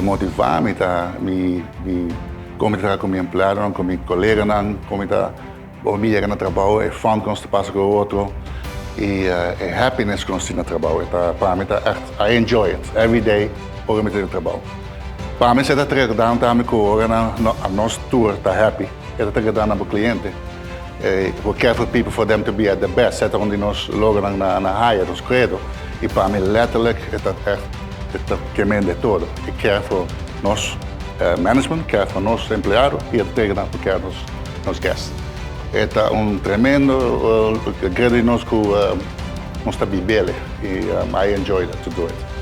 motivar me comentar com meu empregado, com meu colega, comentar bom dia no trabalho, é fun com se passa com o outro e é happiness com se no trabalho. Para mim tá echt, I enjoy it every day por me ter trabalho. Para mim se tá tregando também com a nossa tour tá happy, é tá tregando para o cliente. We care for people for them to be at the best. Zet onde nós logo na higher, nos credo. E para mim letterlijk is dat echt het gemeente de todo. Ik care for nos management, care for nos empleados e tegen dat we care nos guests. É tremendo grande nos que nós está bem e I enjoy that to do it.